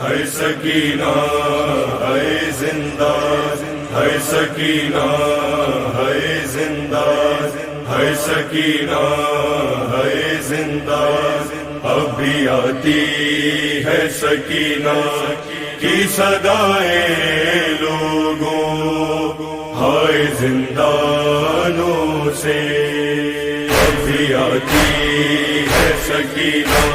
ہے سکینہ ہے زندہ، ہے سکینہ ہے زندہ، ہے سکینہ ہے زندہ، اب بھی آتی ہے سکینہ کی صدائیں لوگوں، ہائے زندانوں سے، اب بھی آتی ہے سکینہ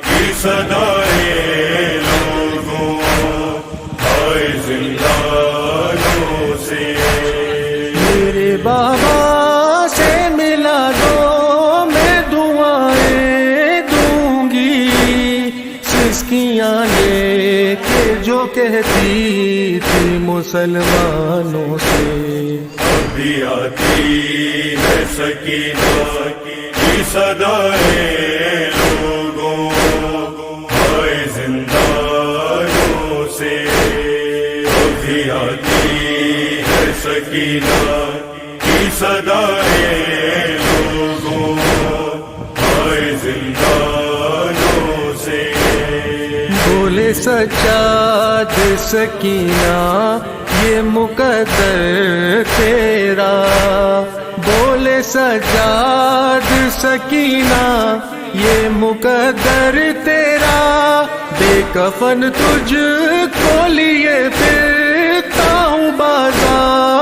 کی صدائیں لوگوں، ہائے زندانوں سے۔ میرے بابا سے ملا دو میں دعائیں دوں گی، سسکیاں لے کے جو کہتی تھی مسلمانوں سے، اب بھی آتی ہے سکینہ کی صدائیں لوگوں، ہائے زندانوں سے، اب بھی آتی ہے سکینہ کی صدائیں لوگوں، ہائے زندانوں سے۔ بولے سجاد سکینہ یہ مقدر تیرا، بولے سجاد سکینہ یہ مقدر تیرا، بے کفن تجھ کو لیے پھرتا ہوں بازار